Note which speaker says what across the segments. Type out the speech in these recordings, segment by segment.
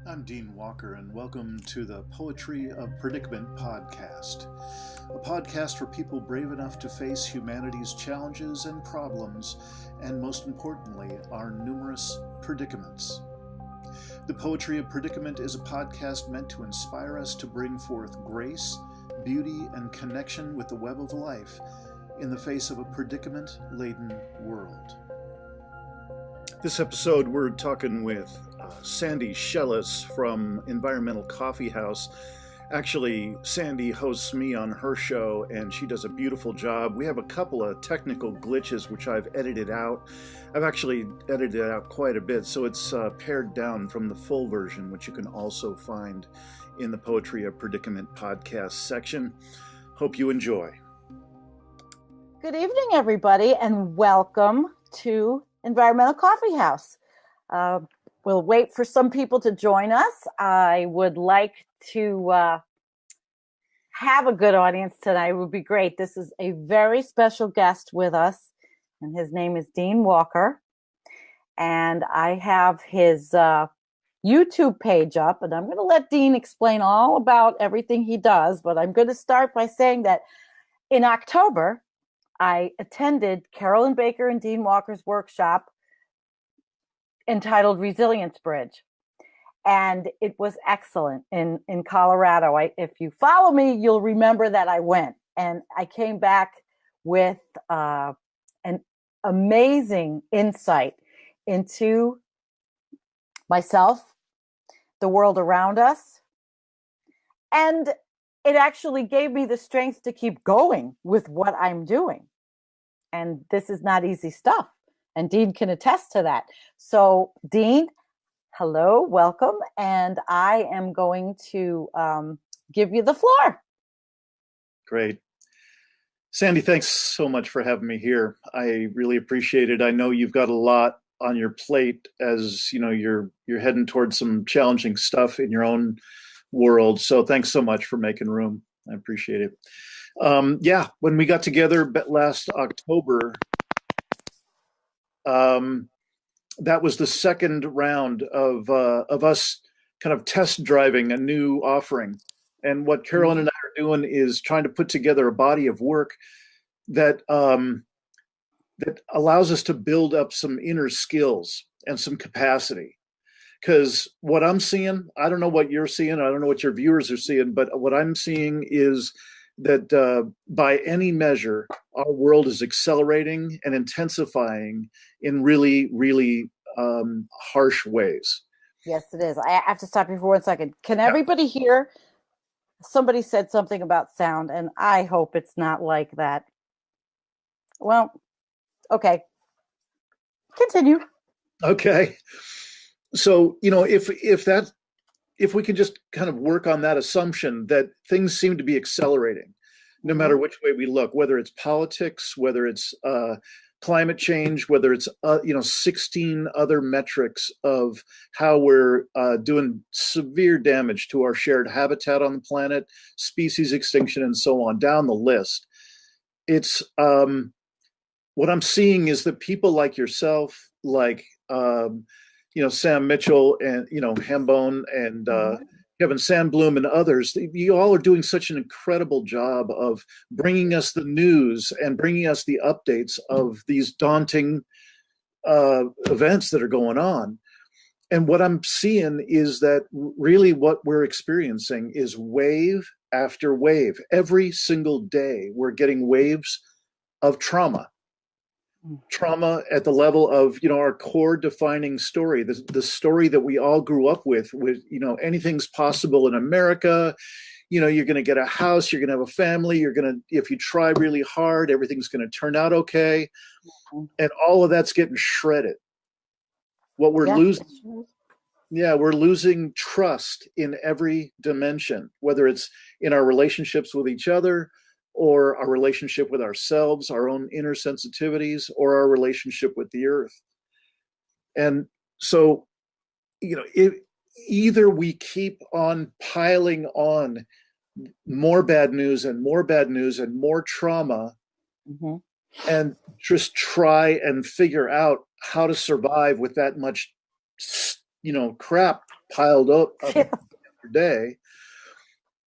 Speaker 1: I'm Dean Walker, and welcome to the Poetry of Predicament podcast, a podcast for people brave enough to face humanity's challenges and problems, and most importantly, our numerous predicaments. The Poetry of Predicament is a podcast meant to inspire us to bring forth grace, beauty, and connection with the web of life in the face of a predicament-laden world. This episode, we're talking with Sandy Schoelles from Environmental Coffee House. Actually, Sandy hosts me on her show, and she does a beautiful job. We have a couple of technical glitches, which I've edited out. I've actually edited it out quite a bit, so it's pared down from the full version, which you can also find in the Poetry of Predicament podcast section. Hope you enjoy.
Speaker 2: Good evening, everybody, and welcome to Environmental Coffee House. We'll wait for some people to join us. I would like to have a good audience tonight. It would be great. This is a very special guest with us, and his name is Dean Walker. And I have his YouTube page up, and I'm going to let Dean explain all about everything he does. But I'm going to start by saying that in October, I attended Carolyn Baker and Dean Walker's workshop entitled Resilience Bridge. And it was excellent in Colorado. If you follow me, you'll remember that I went. And I came back with an amazing insight into myself, the world around us. And it actually gave me the strength to keep going with what I'm doing. And this is not easy stuff. And Dean can attest to that. So, Dean, hello, welcome. And I am going to give you the floor.
Speaker 1: Great. Sandy, thanks so much for having me here. I really appreciate it. I know you've got a lot on your plate as you know you're heading towards some challenging stuff in your own world. So thanks so much for making room. I appreciate it. When we got together last October, that was the second round of us kind of test driving a new offering. And what Carolyn and I are doing is trying to put together a body of work that that allows us to build up some inner skills and some capacity. Because what I'm seeing, I don't know what you're seeing, I don't know what your viewers are seeing, but what I'm seeing is that by any measure, our world is accelerating and intensifying in really, really harsh ways.
Speaker 2: Yes, it is. I have to stop you for 1 second. Can everybody hear? Somebody said something about sound, and I hope it's not like that. Well, okay. Continue.
Speaker 1: Okay. So, if we can just kind of work on that assumption that things seem to be accelerating, no matter which way we look, whether it's politics, whether it's climate change, whether it's 16 other metrics of how we're doing severe damage to our shared habitat on the planet, species extinction, and so on, down the list. It's what I'm seeing is that people like yourself, like Sam Mitchell and Hambone and Kevin Sandblum and others, you all are doing such an incredible job of bringing us the news and bringing us the updates of these daunting events that are going on. And what I'm seeing is that really what we're experiencing is wave after wave. Every single day, we're getting waves of trauma at the level of our core defining story, the story that we all grew up with anything's possible in America. You're going to get a house, you're going to have a family, if you try really hard, everything's going to turn out okay. And all of that's getting shredded. What we're we're losing trust in every dimension, whether it's in our relationships with each other, or our relationship with ourselves, our own inner sensitivities, or our relationship with the earth. And so, either we keep on piling on more bad news and more bad news and more trauma, and just try and figure out how to survive with that much, crap piled up
Speaker 2: Yeah.
Speaker 1: every day,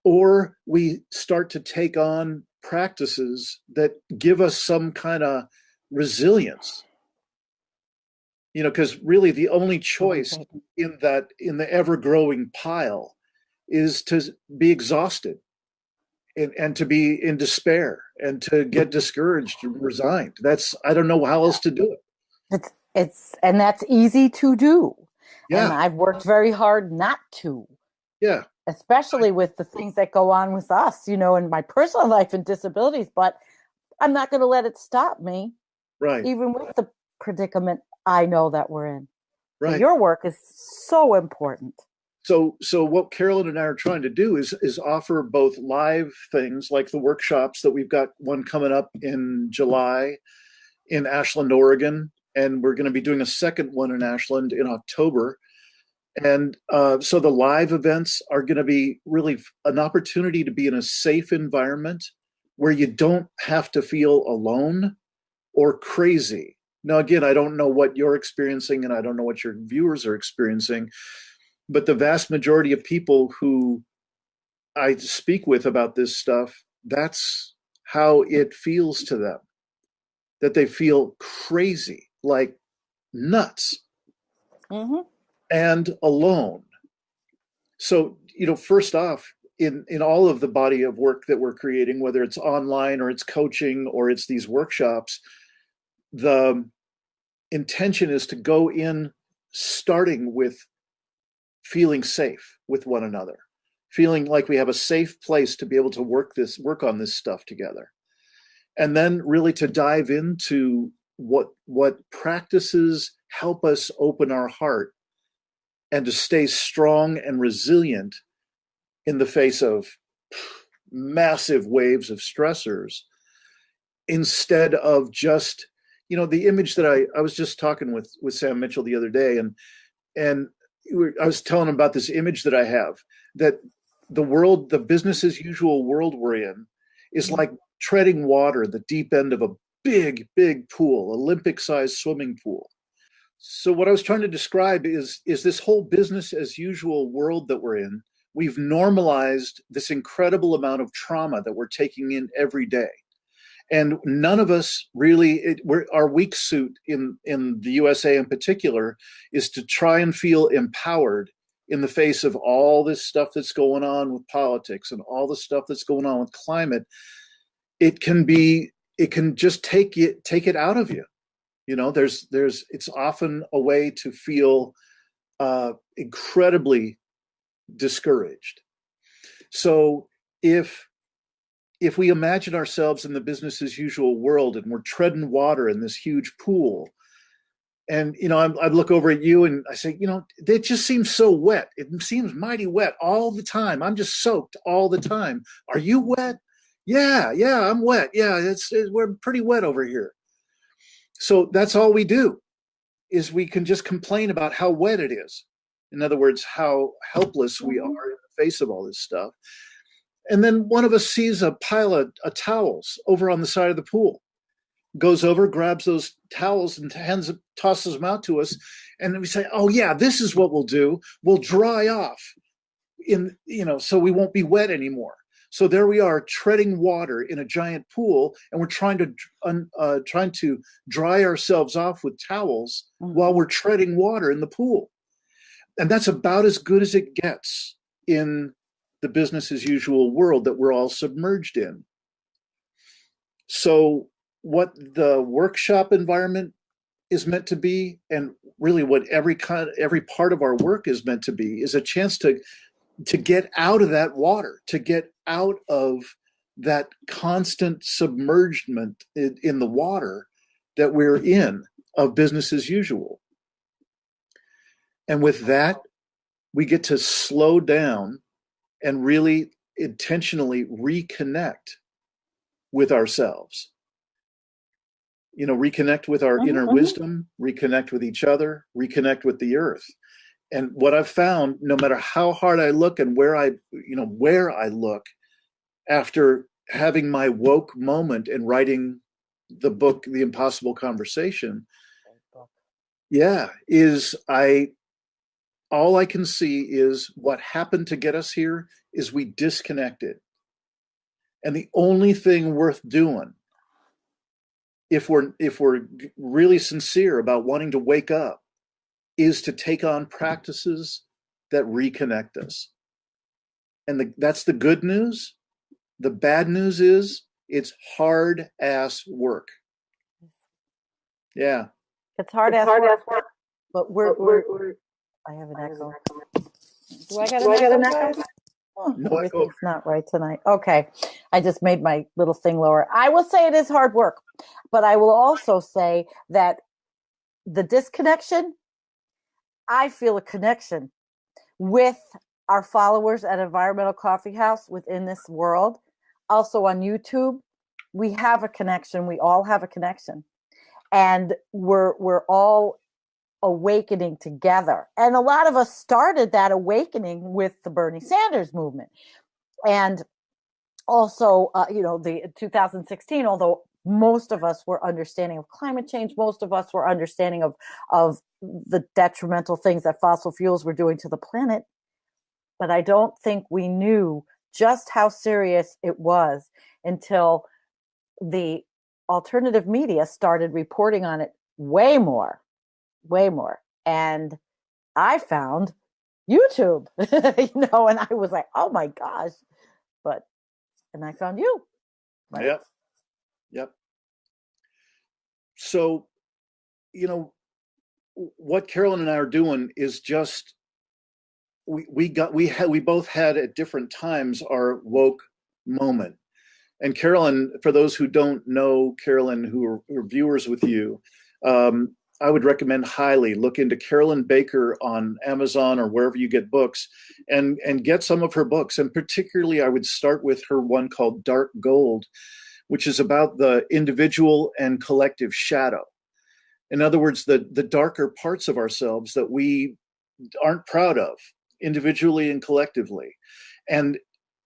Speaker 1: or we start to take on practices that give us some kind of resilience. Because really the only choice in the ever-growing pile is to be exhausted and to be in despair and to get discouraged and resigned. I don't know how else to do it.
Speaker 2: And that's easy to do.
Speaker 1: Yeah.
Speaker 2: And I've worked very hard not to.
Speaker 1: Yeah.
Speaker 2: Especially with the things that go on with us, in my personal life and disabilities, but I'm not going to let it stop me.
Speaker 1: Right.
Speaker 2: Even with the predicament I know that we're in.
Speaker 1: Right.
Speaker 2: So your work is so important.
Speaker 1: So what Carolyn and I are trying to do is offer both live things like the workshops that we've got one coming up in July in Ashland, Oregon, and we're going to be doing a second one in Ashland in October. And so the live events are going to be really an opportunity to be in a safe environment where you don't have to feel alone or crazy. Now, again, I don't know what you're experiencing and I don't know what your viewers are experiencing, but the vast majority of people who I speak with about this stuff, that's how it feels to them, that they feel crazy, like nuts, and alone. So, first off, in all of the body of work that we're creating, whether it's online or it's coaching or it's these workshops, the intention is to go in starting with feeling safe with one another, feeling like we have a safe place to be able to work on this stuff together. And then really to dive into what practices help us open our heart and to stay strong and resilient in the face of massive waves of stressors, instead of just, the image that I was just talking with Sam Mitchell the other day, and I was telling him about this image that I have, that the business as usual world we're in is like treading water at the deep end of a big, big pool, Olympic-sized swimming pool. So what I was trying to describe is this whole business as usual world that we're in. We've normalized this incredible amount of trauma that we're taking in every day. And none of us really, our weak suit in the USA in particular is to try and feel empowered in the face of all this stuff that's going on with politics and all the stuff that's going on with climate. It can just take it out of you. It's often a way to feel incredibly discouraged. So if we imagine ourselves in the business as usual world and we're treading water in this huge pool, and I look over at you and I say, it just seems so wet. It seems mighty wet all the time. I'm just soaked all the time. Are you wet? Yeah, I'm wet. Yeah, we're pretty wet over here. So that's all we do, is we can just complain about how wet it is. In other words, how helpless we are in the face of all this stuff. And then one of us sees a pile of towels over on the side of the pool, goes over, grabs those towels and tosses them out to us. And then we say, oh yeah, this is what we'll do. We'll dry off so we won't be wet anymore. So there we are treading water in a giant pool, and we're trying to dry ourselves off with towels while we're treading water in the pool. And that's about as good as it gets in the business as usual world that we're all submerged in. So what the workshop environment is meant to be, and really what every part of our work is meant to be, is a chance to get out of that water, to get out of that constant submergement in the water that we're in of business as usual. And with that, we get to slow down and really intentionally reconnect with ourselves. Reconnect with our inner wisdom, reconnect with each other, reconnect with the earth. And what I've found, no matter how hard I look and where I look, after having my woke moment and writing the book, The Impossible Conversation, is I all I can see is what happened to get us here is we disconnected. And the only thing worth doing, if we're really sincere about wanting to wake up, is to take on practices that reconnect us. And that's the good news. The bad news is it's hard ass work. Yeah.
Speaker 2: It's hard ass work. But we're I have an echo. Do I got an echo? Oh, no, everything's not right tonight. Okay. I just made my little thing lower. I will say it is hard work, but I will also say that the disconnection, I feel a connection with our followers at Environmental Coffee House within this world. Also on YouTube, we have a connection. We all have a connection. And we're all awakening together. And a lot of us started that awakening with the Bernie Sanders movement. And also, the 2016, although most of us were understanding of climate change, most of us were understanding of the detrimental things that fossil fuels were doing to the planet. But I don't think we knew just how serious it was until the alternative media started reporting on it way more. And I found YouTube, and I was like, oh my gosh. And I found you.
Speaker 1: Right? Yep. So, what Carolyn and I are doing is just, we both had at different times our woke moment. And Carolyn, for those who don't know Carolyn, who are viewers with you, I would recommend highly look into Carolyn Baker on Amazon or wherever you get books, and get some of her books. And particularly, I would start with her one called Dark Gold, which is about the individual and collective shadow. In other words, the darker parts of ourselves that we aren't proud of, individually and collectively. And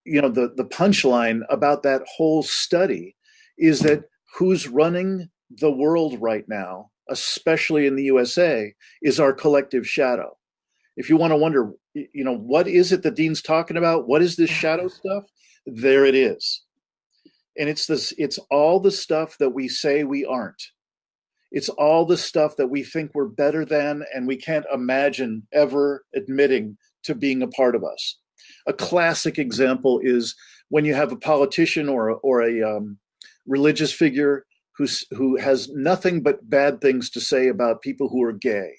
Speaker 1: the punchline about that whole study is that who's running the world right now, especially in the USA, is our collective shadow. If you want to wonder, what is it that Dean's talking about? What is this shadow stuff? There it is. And it's all the stuff that we say we aren't. It's all the stuff that we think we're better than, and we can't imagine ever admitting to being a part of us. A classic example is when you have a politician or a religious figure who has nothing but bad things to say about people who are gay,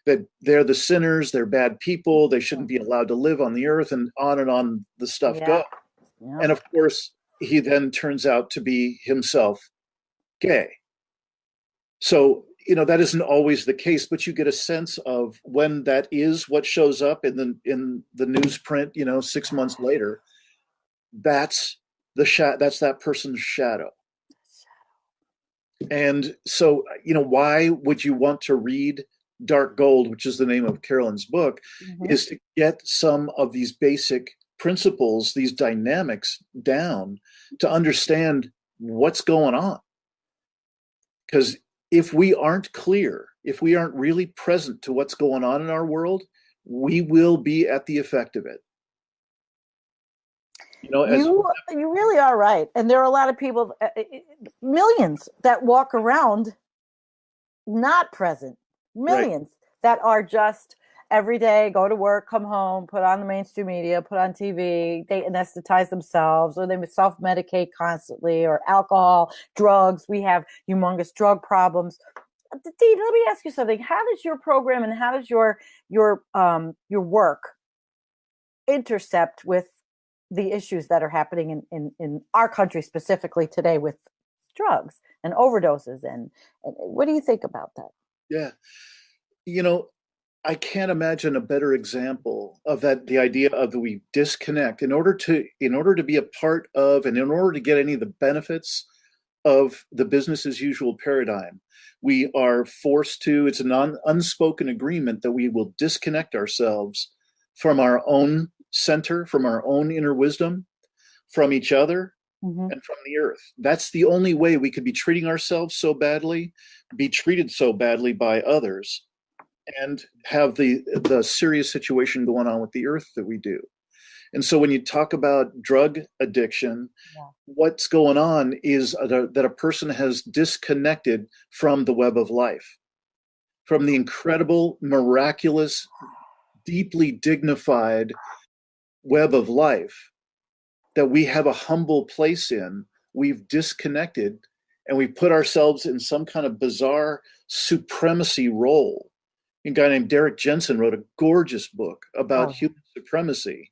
Speaker 1: that they're the sinners, they're bad people, they shouldn't be allowed to live on the earth, and on the stuff goes. Yeah. And of course, he then turns out to be himself gay. So, that isn't always the case, but you get a sense of when that is what shows up in the newsprint, 6 months later. That's that person's shadow. And so, why would you want to read Dark Gold, which is the name of Carolyn's book, is to get some of these basic principles, these dynamics down to understand what's going on. Because if we aren't clear, if we aren't really present to what's going on in our world, we will be at the effect of it.
Speaker 2: You really are right. And there are a lot of people, millions, that walk around not present. Millions that are just every day, go to work, come home, put on the mainstream media, put on TV, they anesthetize themselves, or they self-medicate constantly, or alcohol, drugs. We have humongous drug problems. Dean, let me ask you something. How does your program and how does your work intercept with the issues that are happening in our country specifically today with drugs and overdoses? And what do you think about that?
Speaker 1: Yeah. I can't imagine a better example of that, the idea of we disconnect in order to be a part of, and in order to get any of the benefits of the business as usual paradigm. We are forced to, it's an unspoken agreement that we will disconnect ourselves from our own center, from our own inner wisdom, from each other, and from the earth. That's the only way we could be treating ourselves so badly, be treated so badly by others, and have the serious situation going on with the earth that we do. And so when you talk about drug addiction, what's going on is that a person has disconnected from the web of life, from the incredible, miraculous, deeply dignified web of life that we have a humble place in. We've disconnected and we put ourselves in some kind of bizarre supremacy role. A guy named Derek Jensen wrote a gorgeous book about human supremacy,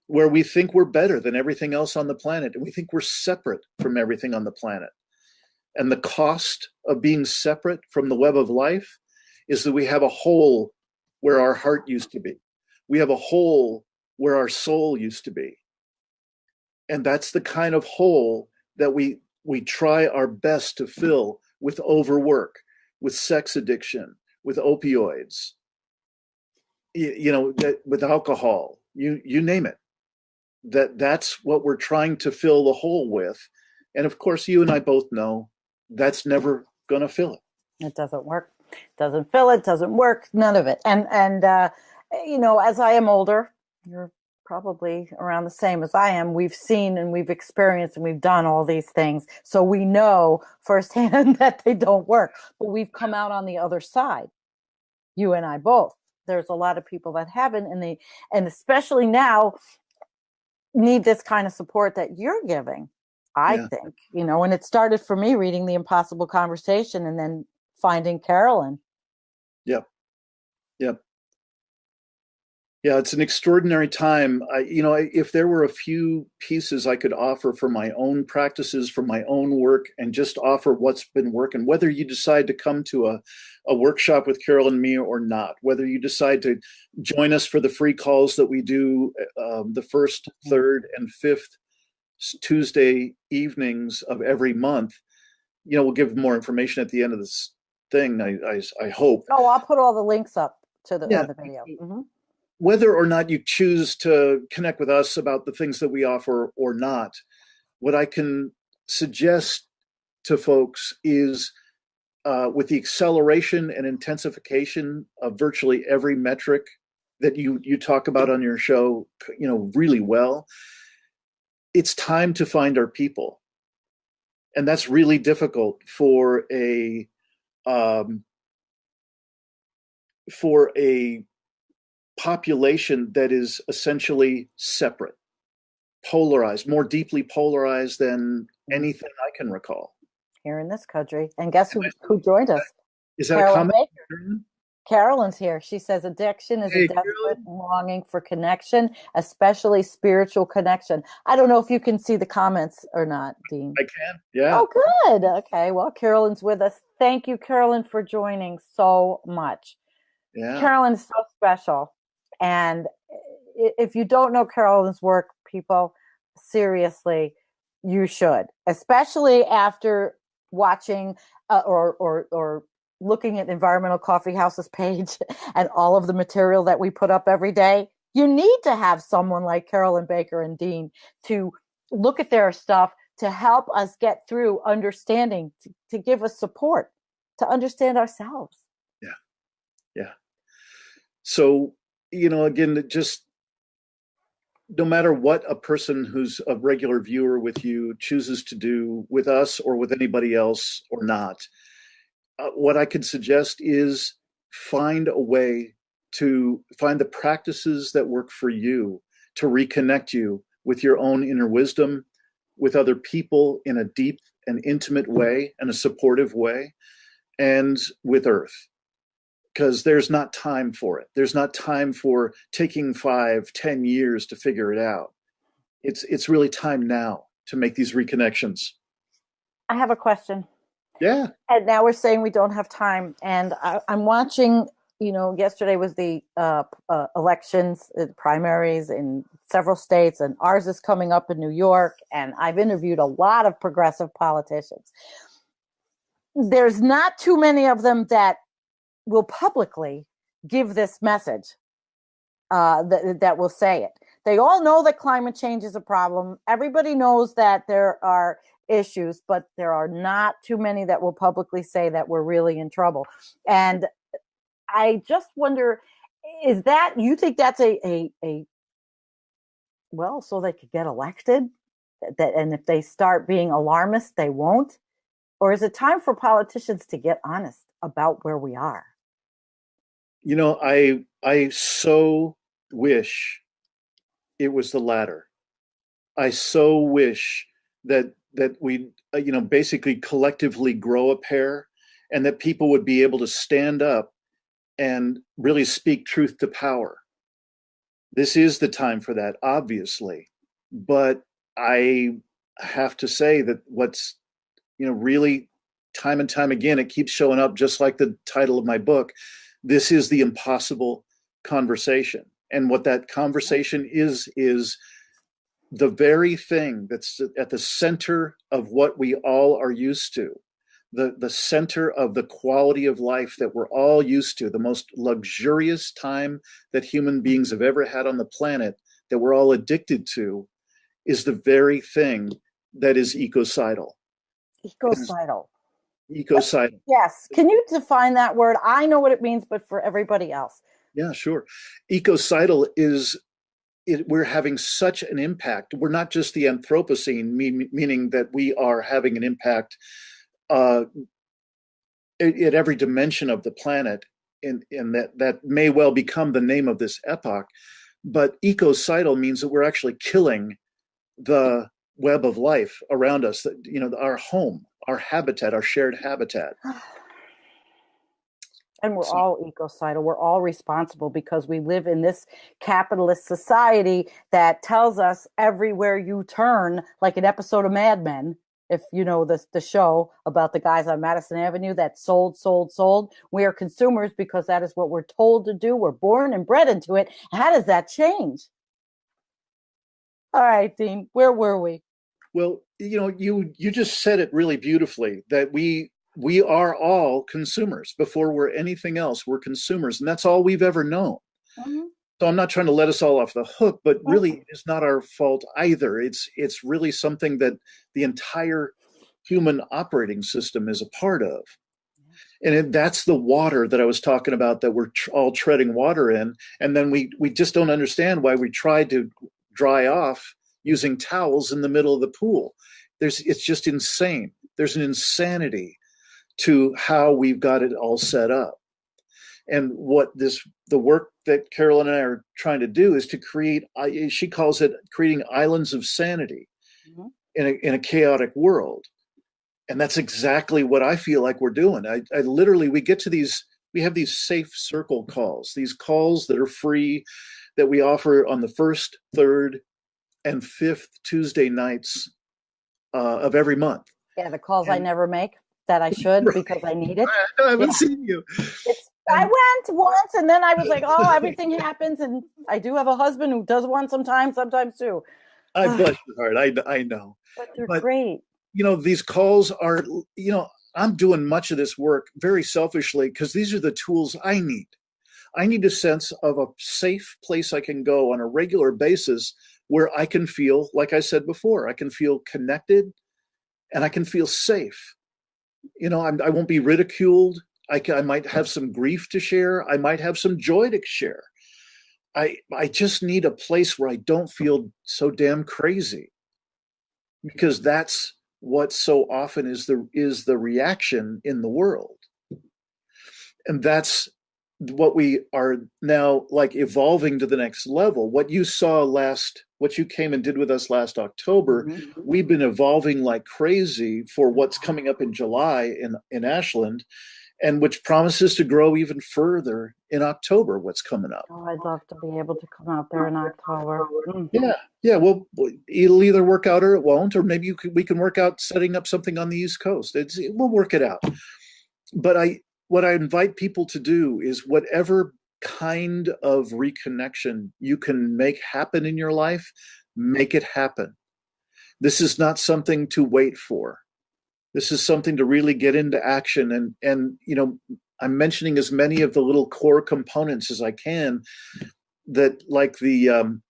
Speaker 1: where we think we're better than everything else on the planet, and we think we're separate from everything on the planet. And the cost of being separate from the web of life is that we have a hole where our heart used to be. We have a hole where our soul used to be. And that's the kind of hole that we try our best to fill with overwork, with sex addiction, with opioids, with alcohol, you name it. That's what we're trying to fill the hole with. And of course, you and I both know that's never going to fill it.
Speaker 2: It doesn't work. Doesn't fill it, doesn't work, none of it. And as I am older, you're probably around the same as I am. We've seen and we've experienced and we've done all these things. So we know firsthand that they don't work, but we've come out on the other side. You and I both. There's a lot of people that haven't, and especially now need this kind of support that you're giving, I think, and it started for me reading The Impossible Conversation and then finding Carolyn.
Speaker 1: Yep. Yeah, it's an extraordinary time. If there were a few pieces I could offer for my own practices, for my own work, and just offer what's been working, whether you decide to come to a workshop with Carolyn and me or not, whether you decide to join us for the free calls that we do the first, third, and fifth Tuesday evenings of every month, we'll give more information at the end of this thing, I hope.
Speaker 2: Oh, I'll put all the links up to the video. Mm-hmm.
Speaker 1: Whether or not you choose to connect with us about the things that we offer or not, what I can suggest to folks is with the acceleration and intensification of virtually every metric that you talk about on your show, really well, it's time to find our people. And that's really difficult for a population that is essentially separate, polarized, more deeply polarized than anything I can recall.
Speaker 2: Here in this country. And guess who joined us?
Speaker 1: Is that Carolyn a comment?
Speaker 2: Baker. Carolyn's here. She says addiction is a desperate longing for connection, especially spiritual connection. I don't know if you can see the comments or not, Dean.
Speaker 1: I can, yeah.
Speaker 2: Oh, good. Okay, well, Carolyn's with us. Thank you, Carolyn, for joining so much. Yeah. Carolyn's so special. And if you don't know Carolyn's work, people, seriously, you should, especially after watching or looking at Environmental Coffee House's page and all of the material that we put up every day. You need to have someone like Carolyn Baker and Dean to look at their stuff to help us get through understanding, to give us support, to understand ourselves.
Speaker 1: Yeah. So, again, just no matter what a person who's a regular viewer with you chooses to do with us or with anybody else or not, what I could suggest is find a way to find the practices that work for you to reconnect you with your own inner wisdom, with other people in a deep and intimate way and a supportive way, and with Earth. Because there's not time for it. There's not time for taking 5-10 years to figure it out. It's really time now to make these reconnections.
Speaker 2: I have a question.
Speaker 1: Yeah.
Speaker 2: And now we're saying we don't have time. And I'm watching, yesterday was the elections, primaries in several states, and ours is coming up in New York. And I've interviewed a lot of progressive politicians. There's not too many of them that will publicly give this message, that will say it. They all know that climate change is a problem. Everybody knows that there are issues, but there are not too many that will publicly say that we're really in trouble. And I just wonder, is that, you think that's well, so they could get elected? And if they start being alarmist, they won't? Or is it time for politicians to get honest about where we are?
Speaker 1: I so wish it was the latter. I so wish that we basically collectively grow a pair, and that people would be able to stand up and really speak truth to power. This is the time for that, obviously, but I have to say that what's really, time and time again, it keeps showing up, just like the title of my book. This is the impossible conversation, and what that conversation is the very thing that's at the center of what we all are used to, the center of the quality of life that we're all used to, the most luxurious time that human beings have ever had on the planet, that we're all addicted to, is the very thing that is ecocidal.
Speaker 2: Ecocidal.
Speaker 1: Ecocidal.
Speaker 2: Yes. Can you define that word? I know what it means, but for everybody else.
Speaker 1: Yeah, sure. Ecocidal is, we're having such an impact. We're not just the Anthropocene, meaning that we are having an impact at every dimension of the planet, and that may well become the name of this epoch. But ecocidal means that we're actually killing the web of life around us, our home, our habitat, our shared habitat.
Speaker 2: And we're all ecocidal. We're all responsible because we live in this capitalist society that tells us everywhere you turn, like an episode of Mad Men, if you know the show about the guys on Madison Avenue that sold. We are consumers because that is what we're told to do. We're born and bred into it. How does that change? All right, Dean, where were we?
Speaker 1: Well, you just said it really beautifully, that we are all consumers. Before we're anything else, we're consumers, and that's all we've ever known. Mm-hmm. So I'm not trying to let us all off the hook, but really it's not our fault either. It's really something that the entire human operating system is a part of. And that's the water that I was talking about, that we're all treading water in. And then we just don't understand why we tried to dry off using towels in the middle of the pool. It's just insane. There's an insanity to how we've got it all set up. And the work that Carolyn and I are trying to do is to create, she calls it creating islands of sanity in a chaotic world. And that's exactly what I feel like we're doing. I literally, we have these safe circle calls, these calls that are free, that we offer on the first, third, and fifth Tuesday nights of every month.
Speaker 2: Yeah, the calls I never make that I should, right, because I need it.
Speaker 1: I haven't seen you.
Speaker 2: I went once, and then I was like, oh, everything happens. And I do have a husband who does one sometimes too.
Speaker 1: I bless your heart. I know.
Speaker 2: But they're great.
Speaker 1: These calls are, I'm doing much of this work very selfishly because these are the tools I need. I need a sense of a safe place I can go on a regular basis where I can feel, like I said before, I can feel connected and I can feel safe. I won't be ridiculed. I might have some grief to share. I might have some joy to share. I just need a place where I don't feel so damn crazy, because that's what so often is the reaction in the world. And that's what we are now, like, evolving to the next level. What you came and did with us last October, we've been evolving like crazy for what's coming up in July in Ashland, and which promises to grow even further in October, what's coming up.
Speaker 2: Oh, I'd love to be able to come out there in October.
Speaker 1: Yeah. Well, it'll either work out or it won't, or maybe we can work out setting up something on the East Coast. We'll work it out. But what I invite people to do is whatever kind of reconnection you can make happen in your life, make it happen. This is not something to wait for. This is something to really get into action. And I'm mentioning as many of the little core components as I can, that, like the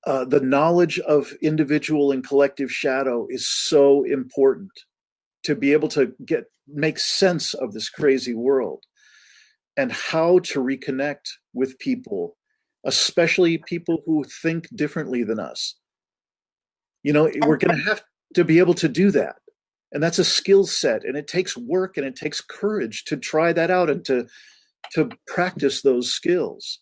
Speaker 1: knowledge of individual and collective shadow is so important to be able to make sense of this crazy world. and how to reconnect with people, especially people who think differently than us. We're going to have to be able to do that. And that's a skill set, and it takes work and it takes courage to try that out and to practice those skills.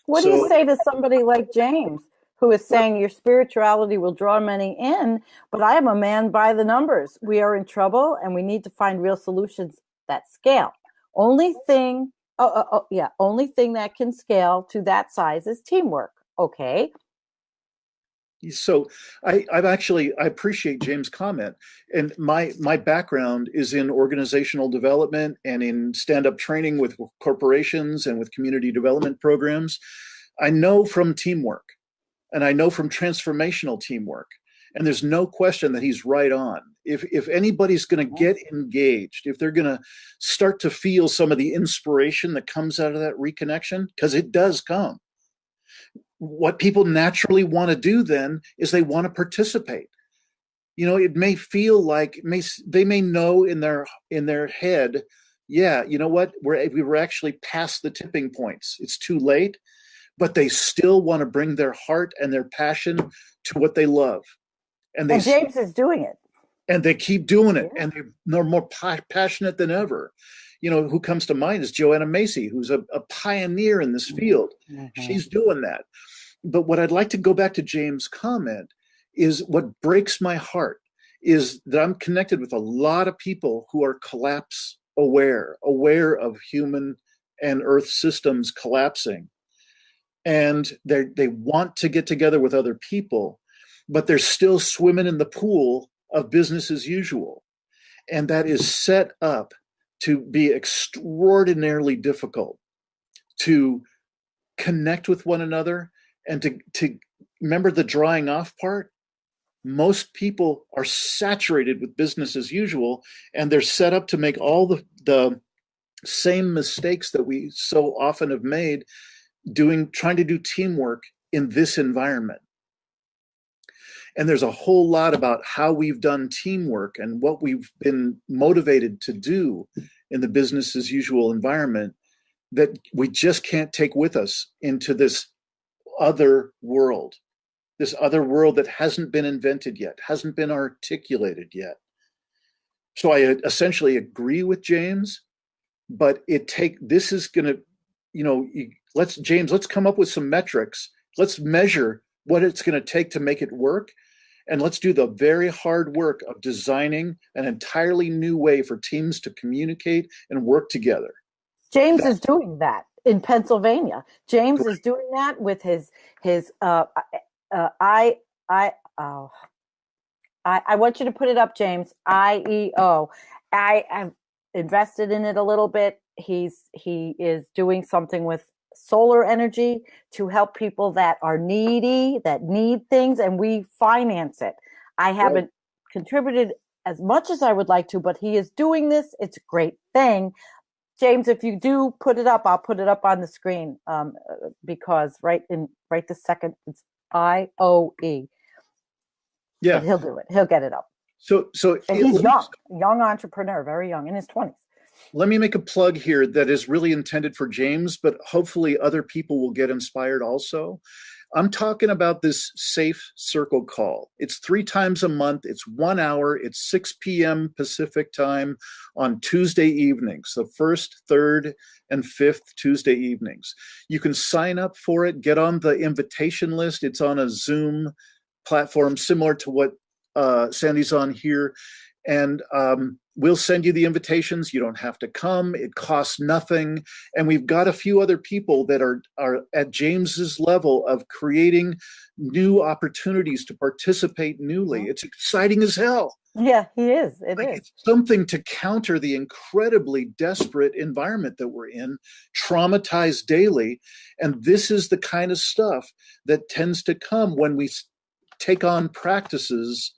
Speaker 2: What do you say to somebody like James, who is saying your spirituality will draw many in, but I am a man by the numbers. We are in trouble and we need to find real solutions that scale. Only thing that can scale to that size is teamwork. Okay.
Speaker 1: So I appreciate James' comment, and my background is in organizational development and in stand-up training with corporations and with community development programs. I know from teamwork, and I know from transformational teamwork, and there's no question that he's right on. If anybody's going to get engaged, if they're going to start to feel some of the inspiration that comes out of that reconnection, because it does come, what people naturally want to do then is they want to participate. It may feel like they may know in their head, yeah, you know what, we were actually past the tipping points. It's too late, but they still want to bring their heart and their passion to what they love. And
Speaker 2: James is doing it.
Speaker 1: And they keep doing it, and they're more passionate than ever. Who comes to mind is Joanna Macy, who's a pioneer in this field. Mm-hmm. She's doing that. But what I'd like to go back to James' comment is what breaks my heart is that I'm connected with a lot of people who are collapse aware of human and earth systems collapsing. And they want to get together with other people, but they're still swimming in the pool of business as usual. And that is set up to be extraordinarily difficult to connect with one another and to remember the drying off part. Most people are saturated with business as usual, and they're set up to make all the same mistakes that we so often have made trying to do teamwork in this environment. And there's a whole lot about how we've done teamwork and what we've been motivated to do in the business as usual environment that we just can't take with us into this other world that hasn't been invented yet, hasn't been articulated yet. So I essentially agree with James, but this is going to, let's come up with some metrics. Let's measure what it's going to take to make it work. And let's do the very hard work of designing an entirely new way for teams to communicate and work together.
Speaker 2: James is doing that in Pennsylvania. James is doing that with his I want you to put it up, James. IEO. I have invested in it a little bit. He is doing something with solar energy to help people that are needy, that need things, and we finance it. I haven't contributed as much as I would like to, but he is doing this. It's a great thing. James, if you do put it up, I'll put it up on the screen because right this second, it's IOE. Yeah, but he'll do it. He'll get it up.
Speaker 1: So
Speaker 2: and he's young entrepreneur, very young, in his 20s.
Speaker 1: Let me make a plug here that is really intended for James, but hopefully other people will get inspired also. I'm talking about this Safe Circle call. It's 3 times a month. It's 1 hour. It's 6 p.m. Pacific time on Tuesday evenings, the 1st, 3rd, and 5th Tuesday evenings. You can sign up for it, get on the invitation list. It's on a Zoom platform similar to what Sandy's on here. And we'll send you the invitations. You don't have to come. It costs nothing. And we've got a few other people that are at James's level of creating new opportunities to participate newly. It's exciting as hell.
Speaker 2: Yeah, he is. It is.
Speaker 1: It's something to counter the incredibly desperate environment that we're in, traumatized daily. And this is the kind of stuff that tends to come when we take on practices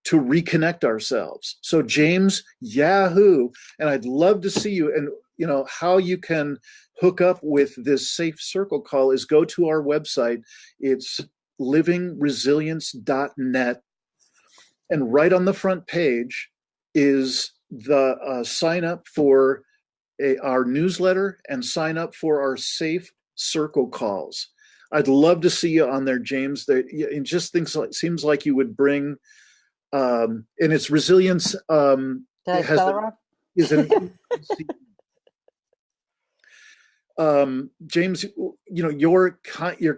Speaker 1: to reconnect ourselves. So James, Yahoo, and I'd love to see you. And how you can hook up with this Safe Circle call is go to our website. It's livingresilience.net. And right on the front page is the sign up for our newsletter and sign up for our Safe Circle calls. I'd love to see you on there, James. It just seems like you would bring, and its resilience.
Speaker 2: Did I spell it wrong?
Speaker 1: Is an James, your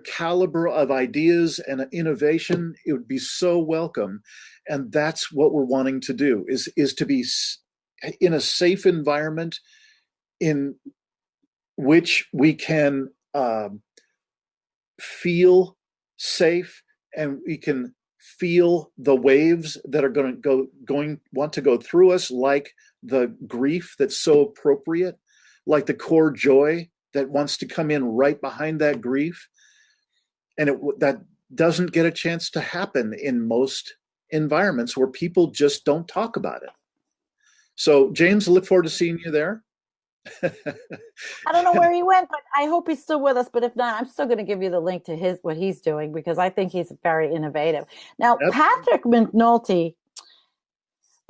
Speaker 1: caliber of ideas and innovation, it would be so welcome, and that's what we're wanting to do is to be in a safe environment in which we can feel safe, and we can feel the waves that are going to want to go through us, like the grief that's so appropriate, like the core joy that wants to come in right behind that grief. And that doesn't get a chance to happen in most environments where people just don't talk about it. So, James, I look forward to seeing you there.
Speaker 2: I don't know where he went, but I hope he's still with us. But if not, I'm still going to give you the link to what he's doing, because I think he's very innovative. Now, yep. Patrick McNulty,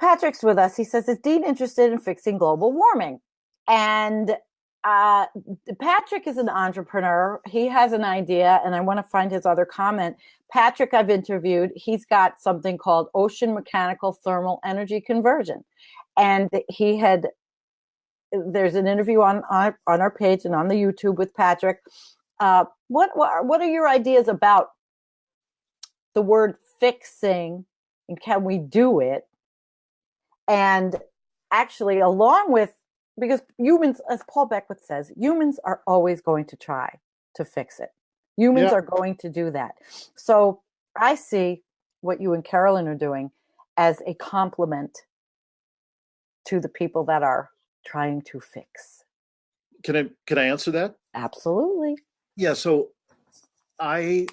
Speaker 2: Patrick's with us. He says, is Dean interested in fixing global warming? And Patrick is an entrepreneur. He has an idea, and I want to find his other comment. Patrick, I've interviewed. He's got something called ocean mechanical thermal energy conversion. And there's an interview on our page and on the YouTube with Patrick. What are your ideas about the word fixing, and can we do it? And actually, along with, because humans, as Paul Beckwith says, humans are always going to try to fix it. Humans are going to do that. So I see what you and Carolyn are doing as a compliment to the people that are trying to fix.
Speaker 1: Can I answer that?
Speaker 2: Absolutely.
Speaker 1: Yeah. So I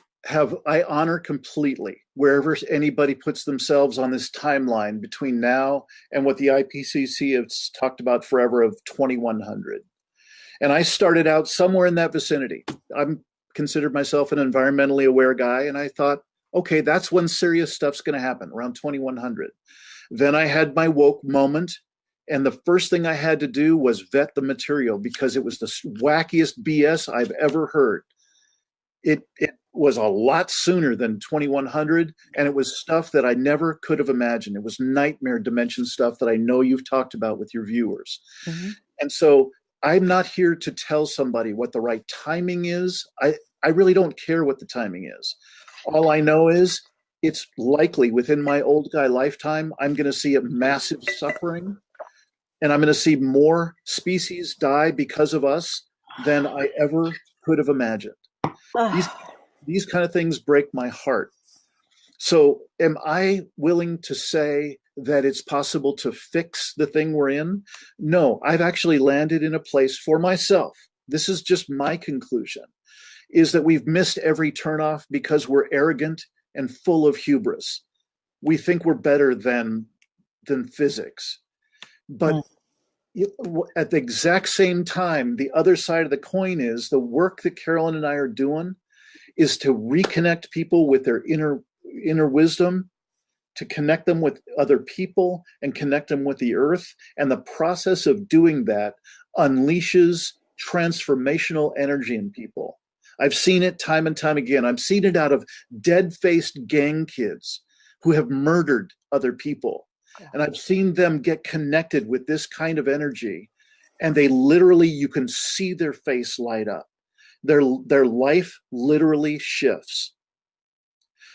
Speaker 1: honor completely wherever anybody puts themselves on this timeline between now and what the IPCC has talked about forever of 2100. And I started out somewhere in that vicinity. I'm considered myself an environmentally aware guy. And I thought, okay, that's when serious stuff's going to happen, around 2100. Then I had my woke moment. And the first thing I had to do was vet the material, because it was the wackiest BS I've ever heard. It was a lot sooner than 2100, and it was stuff that I never could have imagined. It was nightmare dimension stuff that I know you've talked about with your viewers. Mm-hmm. And so I'm not here to tell somebody what the right timing is. I really don't care what the timing is. All I know is it's likely within my old guy lifetime, I'm going to see a massive suffering, and I'm going to see more species die because of us than I ever could have imagined. These kind of things break my heart. So am I willing to say that it's possible to fix the thing we're in? No, I've actually landed in a place for myself. This is just my conclusion, is that we've missed every turnoff because we're arrogant and full of hubris. We think we're better than physics. But at the exact same time, the other side of the coin is the work that Carolyn and I are doing is to reconnect people with their inner wisdom, to connect them with other people and connect them with the earth. And the process of doing that unleashes transformational energy in people. I've seen it time and time again. I've seen it out of dead-faced gang kids who have murdered other people. And I've seen them get connected with this kind of energy, and they literally, you can see their face light up. Their life literally shifts.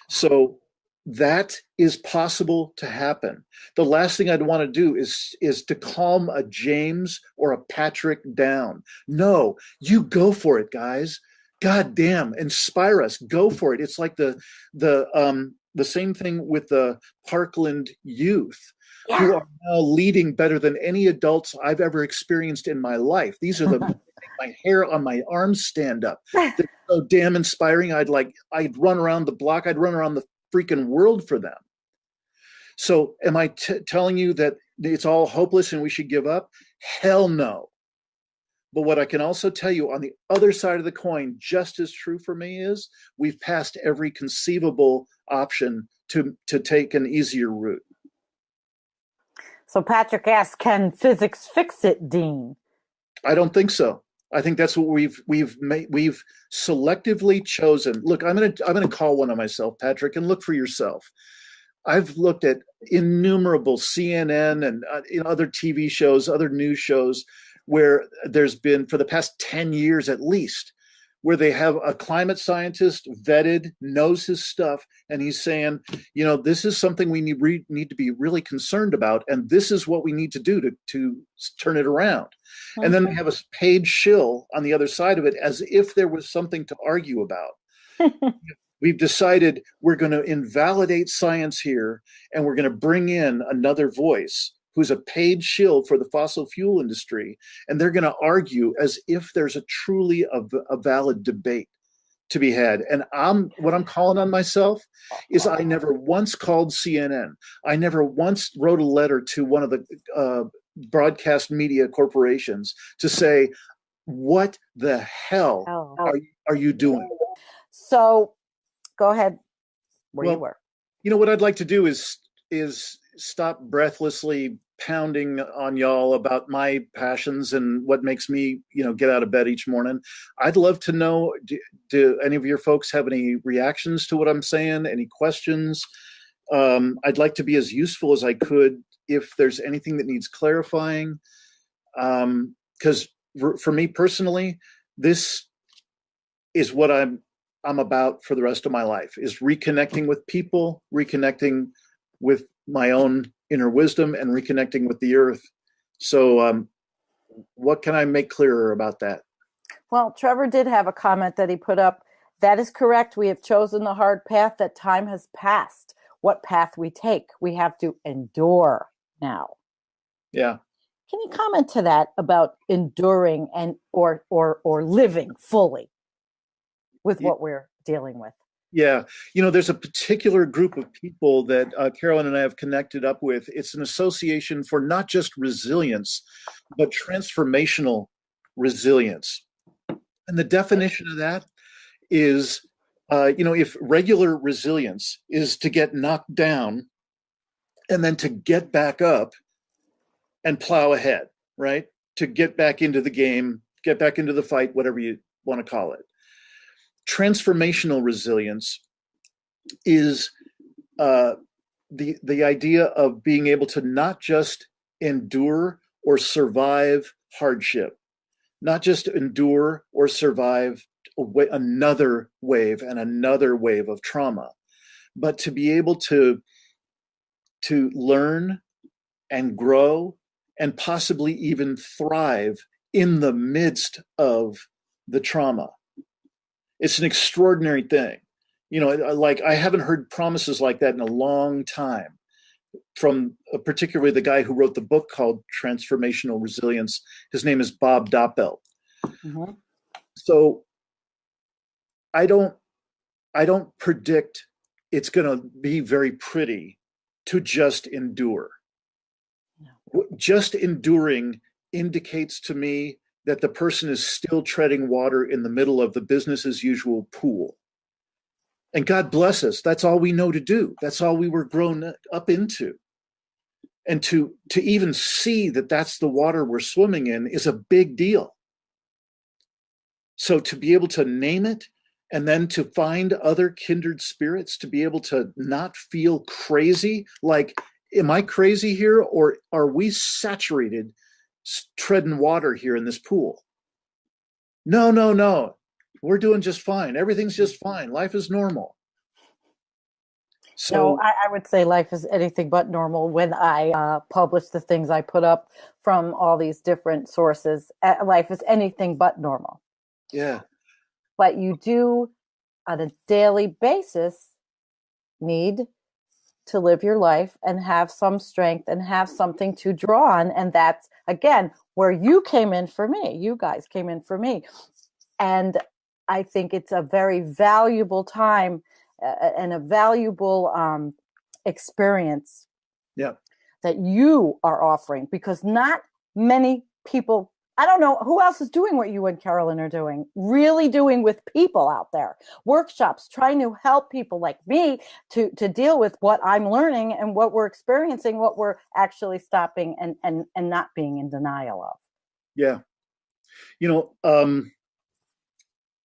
Speaker 1: So that is possible to happen. The last thing I'd want to do is to calm a James or a Patrick down. No, you go for it, guys. God damn, inspire us. Go for it. It's like the same thing with the Parkland youth, who are now leading better than any adults I've ever experienced in my life. These are my hair on my arms stand up. They're so damn inspiring. I'd run around the block. I'd run around the freaking world for them. So am I telling you that it's all hopeless and we should give up? Hell no. But what I can also tell you on the other side of the coin, just as true for me, is we've passed every conceivable option to take an easier route.
Speaker 2: So Patrick asks, can physics fix it, Dean?
Speaker 1: I don't think so. I think that's what we've selectively chosen. Look, I'm gonna call one on myself, Patrick, and look for yourself. I've looked at innumerable CNN and other TV shows, other news shows, where there's been for the past 10 years at least, where they have a climate scientist vetted, knows his stuff, and he's saying, this is something we need to be really concerned about, and this is what we need to do to turn it around. Mm-hmm. And then they have a paid shill on the other side of it as if there was something to argue about. We've decided we're going to invalidate science here, and we're going to bring in another voice who's a paid shill for the fossil fuel industry, and they're going to argue as if there's a truly a valid debate to be had. And what I'm calling on myself is I never once called CNN. I never once wrote a letter to one of the broadcast media corporations to say, what the hell are you doing?
Speaker 2: So go ahead where you were.
Speaker 1: What I'd like to do is stop breathlessly pounding on y'all about my passions and what makes me, get out of bed each morning. I'd love to know, do any of your folks have any reactions to what I'm saying? Any questions? I'd like to be as useful as I could if there's anything that needs clarifying. Because for me personally, this is what I'm about for the rest of my life, is reconnecting with people, reconnecting with my own inner wisdom, and reconnecting with the earth. So what can I make clearer about that?
Speaker 2: Well, Trevor did have a comment that he put up. That is correct. We have chosen the hard path. That time has passed. What path we take, we have to endure now.
Speaker 1: Yeah.
Speaker 2: Can you comment to that about enduring and or living fully with what we're dealing with?
Speaker 1: Yeah. There's a particular group of people that Carolyn and I have connected up with. It's an association for not just resilience, but transformational resilience. And the definition of that is, if regular resilience is to get knocked down and then to get back up and plow ahead, right? To get back into the game, get back into the fight, whatever you want to call it. Transformational resilience is the idea of being able to not just endure or survive hardship, not just endure or survive another wave and another wave of trauma, but to be able to learn and grow and possibly even thrive in the midst of the trauma. It's an extraordinary thing. Like I haven't heard promises like that in a long time from particularly the guy who wrote the book called Transformational Resilience. His name is Bob Doppelt. Mm-hmm. So I don't predict it's going to be very pretty to just endure. No. Just enduring indicates to me that the person is still treading water in the middle of the business as usual pool. And God bless us. That's all we know to do. That's all we were grown up into. And to even see that that's the water we're swimming in is a big deal. So to be able to name it and then to find other kindred spirits, to be able to not feel crazy, like, am I crazy here, or are we saturated treading water here in this pool? No. We're doing just fine. Everything's just fine. Life is normal. So
Speaker 2: no, I would say life is anything but normal when I publish the things I put up from all these different sources. Life is anything but normal.
Speaker 1: Yeah.
Speaker 2: But you do, on a daily basis, need to live your life and have some strength and have something to draw on. And that's, again, where you came in for me. You guys came in for me. And I think it's a very valuable time and a valuable experience that you are offering, because not many people, I don't know who else is doing what you and Carolyn are doing, really doing with people out there, workshops, trying to help people like me to deal with what I'm learning and what we're experiencing, what we're actually stopping and not being in denial of.
Speaker 1: Yeah. You know,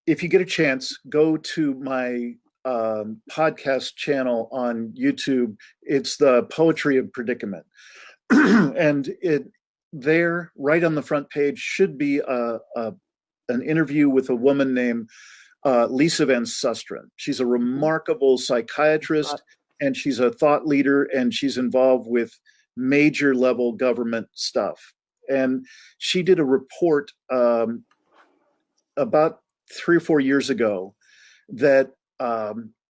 Speaker 1: if you get a chance, go to my podcast channel on YouTube. It's the Poetry of Predicament. And it there, right on the front page, should be an interview with a woman named Lisa Van Susteren. She's a remarkable psychiatrist, and she's a thought leader, and she's involved with major level government stuff. And she did a report about 3 or 4 years ago that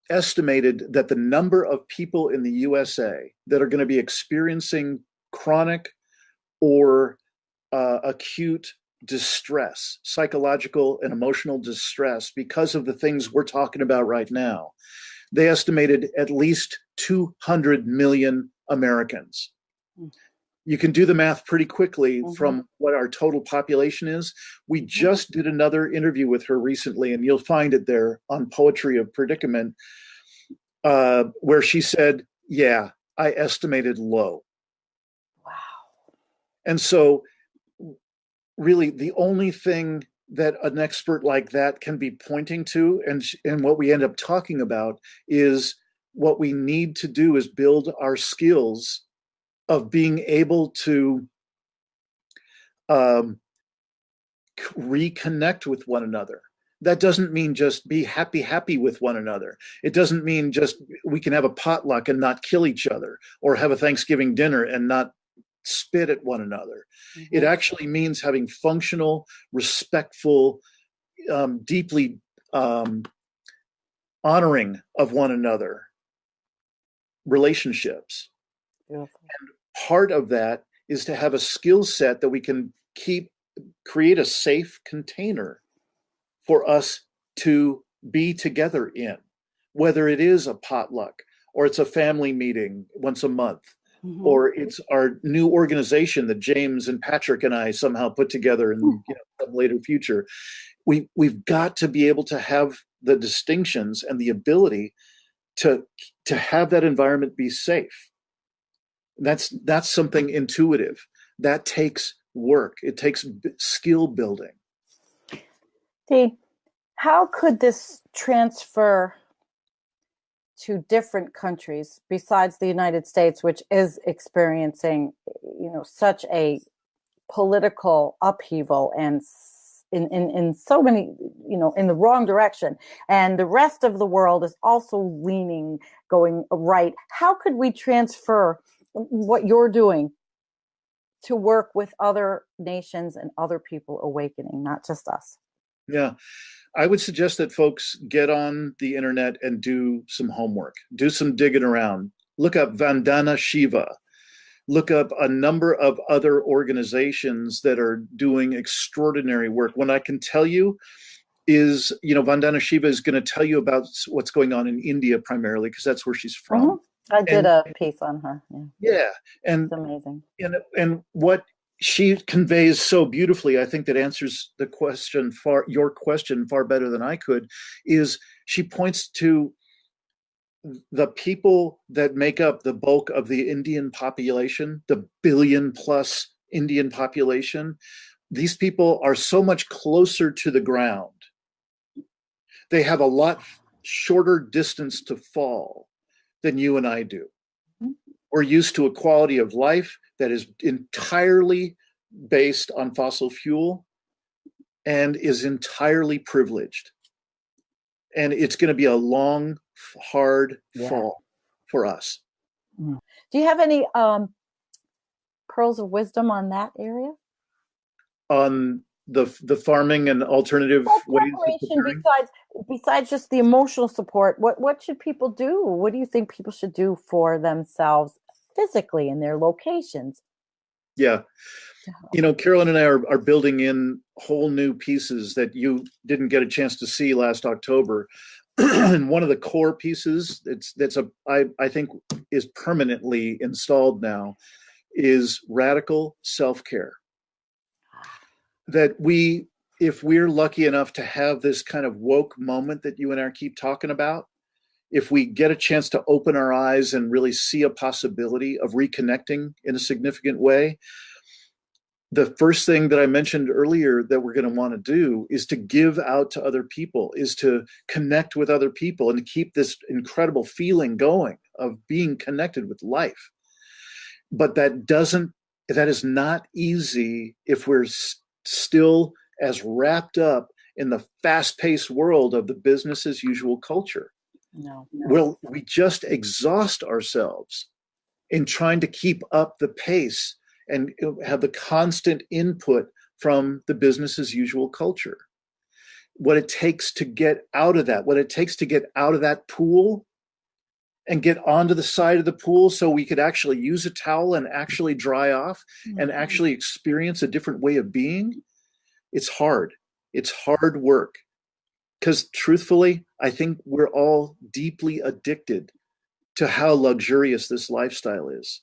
Speaker 1: estimated that the number of people in the USA that are going to be experiencing chronic or acute distress, psychological and emotional distress, because of the things we're talking about right now, they estimated at least 200 million Americans. You can do the math pretty quickly from what our total population is. We just did another interview with her recently, and you'll find it there on Poetry of Predicament, where she said, yeah, I estimated low.
Speaker 2: Wow.
Speaker 1: And so really the only thing that an expert like that can be pointing to, and what we end up talking about, is what we need to do is build our skills of being able to reconnect with one another. That doesn't mean just be happy with one another. It doesn't mean just we can have a potluck and not kill each other, or have a Thanksgiving dinner and not spit at one another. It actually means having functional, respectful, deeply honoring of one another relationships. And part of that is to have a skill set that we can create a safe container for us to be together in, whether it is a potluck, or it's a family meeting once a month, or it's our new organization that James and Patrick and I somehow put together in some later future. We've got to be able to have the distinctions and the ability to have that environment be safe. That's something intuitive. That takes work. It takes skill building.
Speaker 2: How could this transfer to different countries besides the United States, which is experiencing, such a political upheaval and in so many, in the wrong direction, and the rest of the world is also going right? How could we transfer what you're doing to work with other nations and other people awakening, not just us?
Speaker 1: Yeah. I would suggest that folks get on the internet and do some homework, do some digging around, look up Vandana Shiva, look up a number of other organizations that are doing extraordinary work. What I can tell you is, Vandana Shiva is going to tell you about what's going on in India primarily, because that's where she's from.
Speaker 2: I did a piece on her.
Speaker 1: Yeah. And
Speaker 2: it's amazing.
Speaker 1: And what she conveys so beautifully, I think that answers your question far better than I could, is she points to the people that make up the bulk of the Indian population, the billion plus Indian population. These people are so much closer to the ground. They have a lot shorter distance to fall than you and I do. We're used to a quality of life that is entirely based on fossil fuel and is entirely privileged. And it's going to be a long, hard fall for us.
Speaker 2: Do you have any pearls of wisdom on that area?
Speaker 1: On the farming and alternative ways of
Speaker 2: besides just the emotional support, what should people do? What do you think people should do for themselves physically in their locations?
Speaker 1: Yeah. Carolyn and I are building in whole new pieces that you didn't get a chance to see last October. And one of the core pieces I think is permanently installed now is radical self-care. That if we're lucky enough to have this kind of woke moment that you and I keep talking about, if we get a chance to open our eyes and really see a possibility of reconnecting in a significant way, the first thing that I mentioned earlier that we're going to want to do is to give out to other people, is to connect with other people and to keep this incredible feeling going of being connected with life. But that is not easy if we're still as wrapped up in the fast-paced world of the business as usual culture.
Speaker 2: No.
Speaker 1: Well, we just exhaust ourselves in trying to keep up the pace and have the constant input from the business as usual culture. What it takes to get out of that, what it takes to get out of that pool and get onto the side of the pool so we could actually use a towel and actually dry off and actually experience a different way of being, it's hard. It's hard work. Because truthfully, I think we're all deeply addicted to how luxurious this lifestyle is.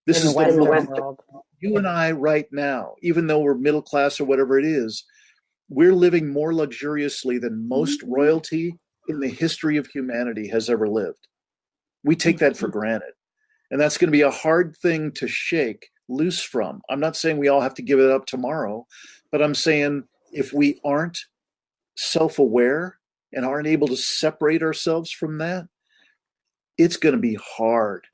Speaker 1: This is the world. You and I right now, even though we're middle class or whatever it is, we're living more luxuriously than most royalty in the history of humanity has ever lived. We take that for granted. And that's going to be a hard thing to shake loose from. I'm not saying we all have to give it up tomorrow, but I'm saying if we aren't self-aware and aren't able to separate ourselves from that, it's going to be hard.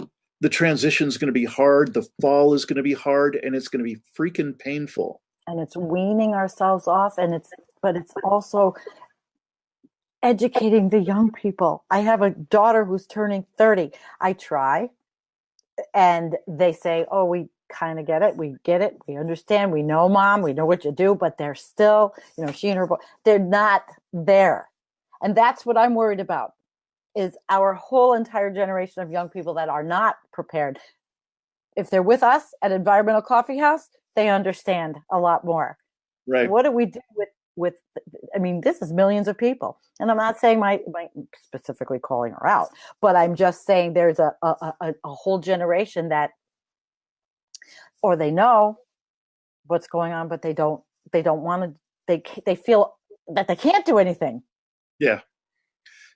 Speaker 1: The transition is going to be hard. The fall is going to be hard, and it's going to be freaking painful.
Speaker 2: And it's weaning ourselves off, but it's also educating the young people. I have a daughter who's turning 30. I try, and they say, "Oh, we kind of get it. We get it. We understand. We know, Mom. We know what you do." But they're still, she and her boy, they're not there, and that's what I'm worried about. Is our whole entire generation of young people that are not prepared. If they're with us at Environmental Coffee House, they understand a lot more.
Speaker 1: Right.
Speaker 2: What do we do with I mean, this is millions of people. And I'm not saying my specifically calling her out, but I'm just saying there's a whole generation that, or they know what's going on, but they don't want to, they feel that they can't do anything.
Speaker 1: Yeah.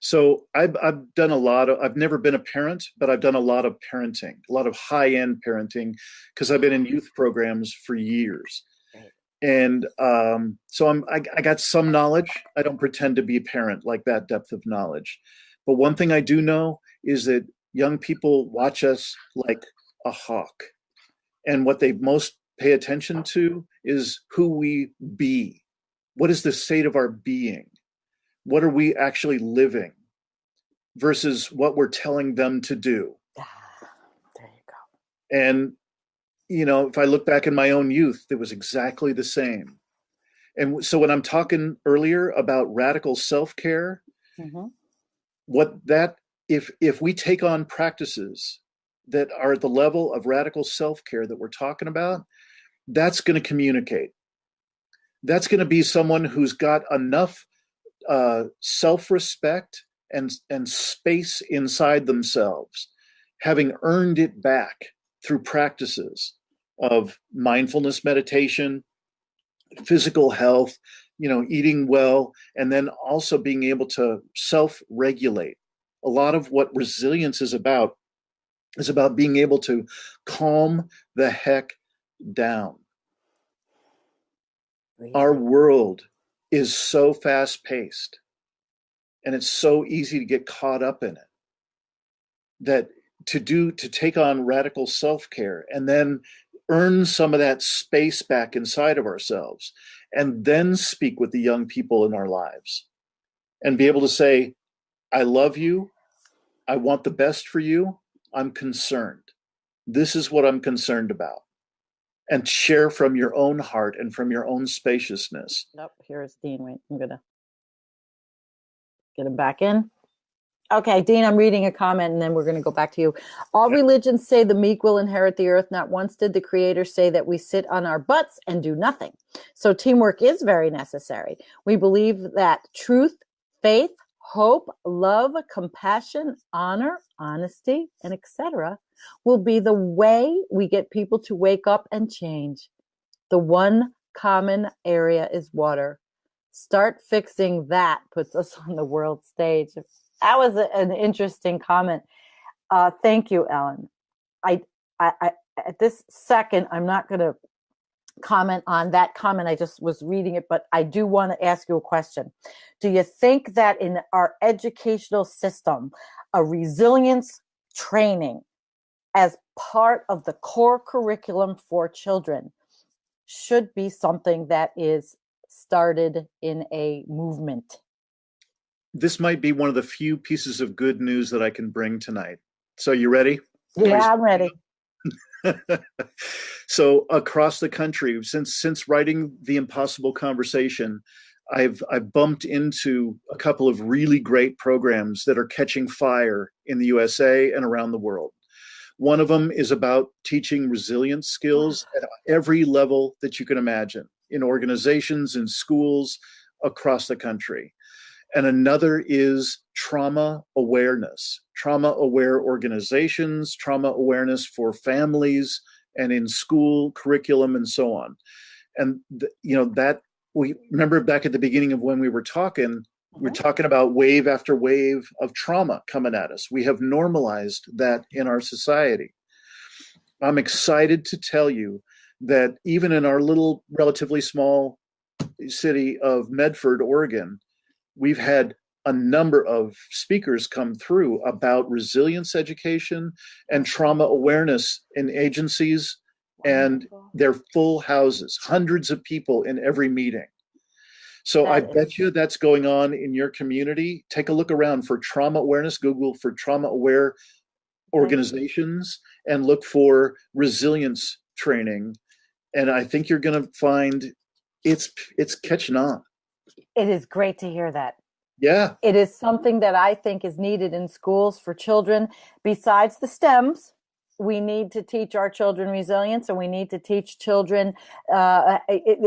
Speaker 1: So I've done I've never been a parent, but I've done a lot of parenting, a lot of high-end parenting, because I've been in youth programs for years. Right. And so I got some knowledge. I don't pretend to be a parent like that depth of knowledge. But one thing I do know is that young people watch us like a hawk. And what they most pay attention to is who we be. What is the state of our being? What are we actually living versus what we're telling them to do?
Speaker 2: There you go.
Speaker 1: And, if I look back in my own youth, it was exactly the same. And so when I'm talking earlier about radical self-care, if we take on practices that are at the level of radical self-care that we're talking about, that's going to communicate. That's going to be someone who's got enough self-respect and space inside themselves, having earned it back through practices of mindfulness meditation, physical health, eating well, and then also being able to self-regulate. A lot of what resilience is about being able to calm the heck down. Our world is so fast-paced, and it's so easy to get caught up in it, that to take on radical self-care and then earn some of that space back inside of ourselves, and then speak with the young people in our lives and be able to say, I love you, I want the best for you, I'm concerned. This is what I'm concerned about. And share from your own heart and from your own spaciousness.
Speaker 2: Nope, here's Dean. Wait, I'm going to get him back in. Okay, Dean, I'm reading a comment and then we're going to go back to you. All religions say the meek will inherit the earth. Not once did the Creator say that we sit on our butts and do nothing. So teamwork is very necessary. We believe that truth, faith, hope, love, compassion, honor, honesty, and etc. will be the way we get people to wake up and change. The one common area is water. Start fixing that puts us on the world stage. That was an interesting comment. Thank you, Ellen. I at this second, I'm not going to comment on that comment. I just was reading it, but I do want to ask you a question. Do you think that in our educational system, a resilience training as part of the core curriculum for children should be something that is started in a movement?
Speaker 1: This might be one of the few pieces of good news that I can bring tonight. So you ready?
Speaker 2: Yeah, I'm ready.
Speaker 1: So across the country, since writing The Impossible Conversation, I've bumped into a couple of really great programs that are catching fire in the USA and around the world. One of them is about teaching resilience skills at every level that you can imagine, in organizations, in schools, across the country. And another is trauma awareness, trauma-aware organizations, trauma awareness for families and in school curriculum and so on. And that we remember back at the beginning of when we were talking about wave after wave of trauma coming at us. We have normalized that in our society. I'm excited to tell you that even in our little, relatively small city of Medford, Oregon, we've had a number of speakers come through about resilience education and trauma awareness in agencies, and they're full houses, hundreds of people in every meeting. So I bet you that's going on in your community. Take a look around for trauma awareness, Google for trauma aware organizations, and look for resilience training. And I think you're going to find it's catching on.
Speaker 2: It is great to hear that.
Speaker 1: Yeah.
Speaker 2: It is something that I think is needed in schools for children. Besides the STEMs, we need to teach our children resilience, and we need to teach children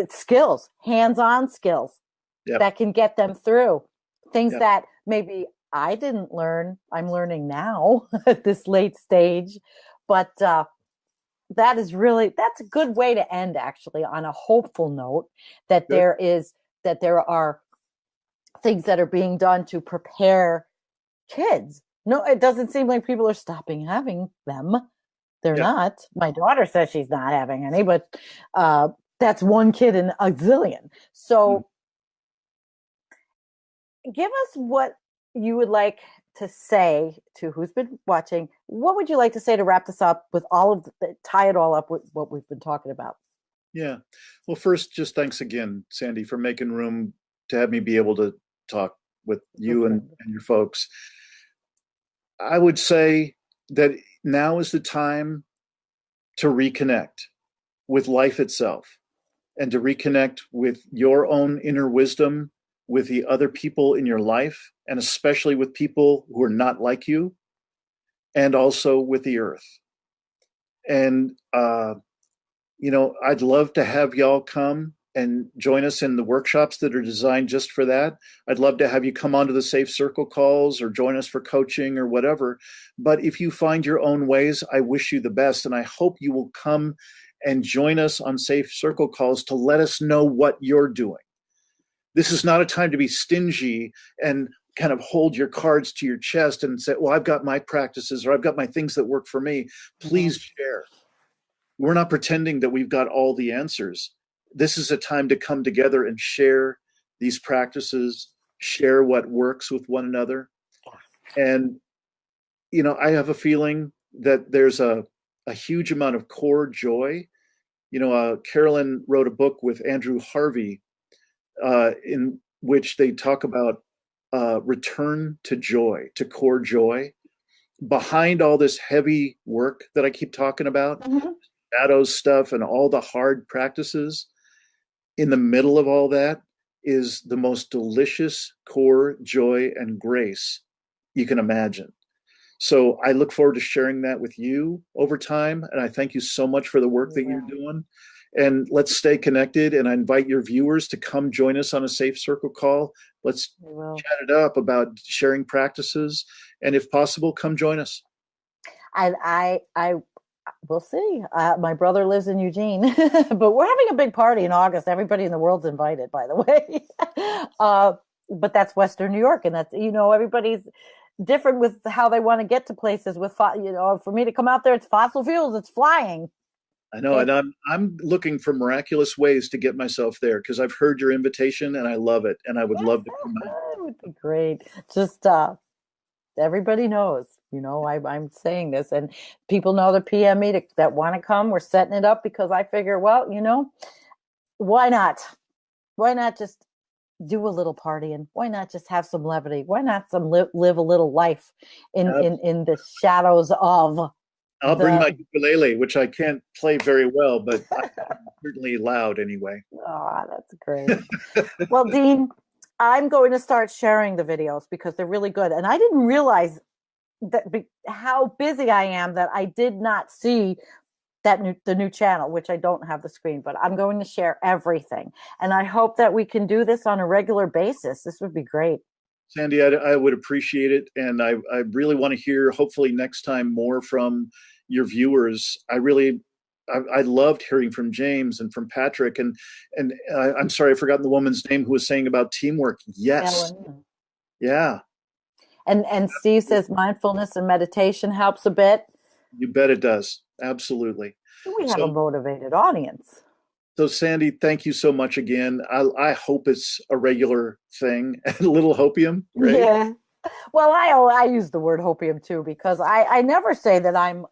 Speaker 2: skills, hands-on skills that can get them through things that maybe I didn't learn. I'm learning now at this late stage, but that's a good way to end, actually, on a hopeful note, that there are things that are being done to prepare kids. No, it doesn't seem like people are stopping having them. They're not. My daughter says she's not having any, but that's one kid in a zillion. So give us what you would like to say to who's been watching. What would you like to say to wrap this up with tie it all up with what we've been talking about?
Speaker 1: Yeah. Well, first, just thanks again, Sandy, for making room to have me be able to talk with you and your folks. I would say that now is the time to reconnect with life itself and to reconnect with your own inner wisdom, with the other people in your life, and especially with people who are not like you, and also with the earth. And, I'd love to have y'all come and join us in the workshops that are designed just for that. I'd love to have you come onto the Safe Circle calls or join us for coaching or whatever. But if you find your own ways, I wish you the best. And I hope you will come and join us on Safe Circle calls to let us know what you're doing. This is not a time to be stingy and kind of hold your cards to your chest and say, well, I've got my practices or I've got my things that work for me. Please share. We're not pretending that we've got all the answers. This is a time to come together and share these practices, share what works with one another. And, I have a feeling that there's a huge amount of core joy. Carolyn wrote a book with Andrew Harvey in which they talk about return to joy, to core joy. Behind all this heavy work that I keep talking about, shadow stuff and all the hard practices, in the middle of all that is the most delicious core joy and grace you can imagine. So I look forward to sharing that with you over time. And I thank you so much for the work that you're doing. And let's stay connected. And I invite your viewers to come join us on a Safe Circle call. Let's chat it up about sharing practices. And if possible, come join us.
Speaker 2: We'll see. My brother lives in Eugene, but we're having a big party in August. Everybody in the world's invited, by the way. But that's Western New York, and that's, everybody's different with how they want to get to places with, for me to come out there, it's fossil fuels, it's flying.
Speaker 1: I know, and I'm looking for miraculous ways to get myself there because I've heard your invitation and I love it, and I would love to come out.
Speaker 2: It would be great. Just everybody knows, I'm saying this, and people know the PM me that want to come. We're setting it up because I figure, well, why not? Why not just do a little partying? Why not just have some levity? Why not live a little life in the shadows of.
Speaker 1: I'll bring my ukulele, which I can't play very well, but I'm certainly loud anyway.
Speaker 2: Oh, that's great. Well, Dean, I'm going to start sharing the videos because they're really good. And I didn't realize how busy I am that I did not see the new channel, which I don't have the screen, but I'm going to share everything. And I hope that we can do this on a regular basis. This would be great.
Speaker 1: Sandy, I would appreciate it. And I really want to hear, hopefully next time, more from your viewers. I loved hearing from James and from Patrick. And I'm sorry, I've forgotten the woman's name who was saying about teamwork. Yes.
Speaker 2: Ellen.
Speaker 1: Yeah.
Speaker 2: And Steve says mindfulness and meditation helps a bit.
Speaker 1: You bet it does. Absolutely.
Speaker 2: We have a motivated audience.
Speaker 1: So Sandy, thank you so much again. I hope it's a regular thing. A little hopium, right?
Speaker 2: Yeah. Well, I use the word hopium too because I never say that I'm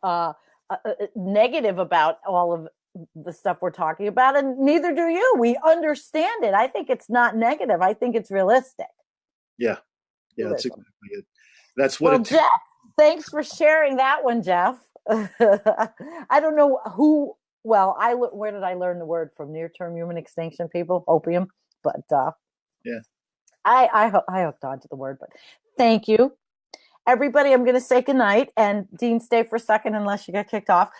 Speaker 2: negative about all of the stuff we're talking about, and neither do you. We understand it. I think it's not negative. I think it's realistic.
Speaker 1: Yeah, that's exactly it. That's what.
Speaker 2: Well, Jeff, thanks for sharing that one, Jeff. I don't know who. Well, where did I learn the word from? Near-term human extinction people, opium. But
Speaker 1: yeah,
Speaker 2: I hooked onto the word. But thank you, everybody. I'm going to say goodnight, and Dean, stay for a second unless you get kicked off.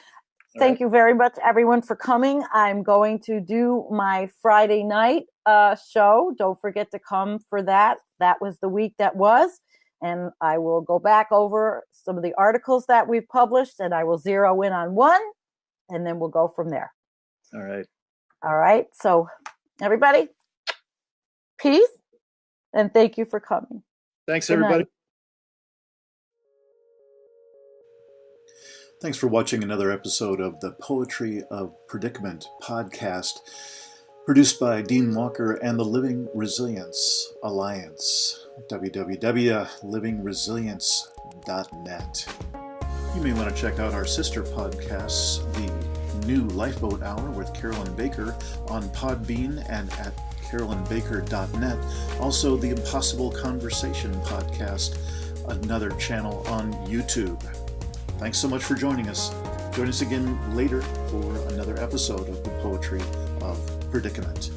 Speaker 2: Thank you very much, everyone, for coming. I'm going to do my Friday night show. Don't forget to come for that. That was the week that was. And I will go back over some of the articles that we've published, and I will zero in on one, and then we'll go from there.
Speaker 1: All right.
Speaker 2: All right. So, everybody, peace, and thank you for coming.
Speaker 1: Thanks, everybody. Thanks for watching another episode of the Poetry of Predicament podcast, produced by Dean Walker and the Living Resilience Alliance, www.livingresilience.net. You may want to check out our sister podcasts, the New Lifeboat Hour with Carolyn Baker on Podbean and at carolynbaker.net. Also, the Impossible Conversation podcast, another channel on YouTube. Thanks so much for joining us. Join us again later for another episode of the Poetry of Predicament.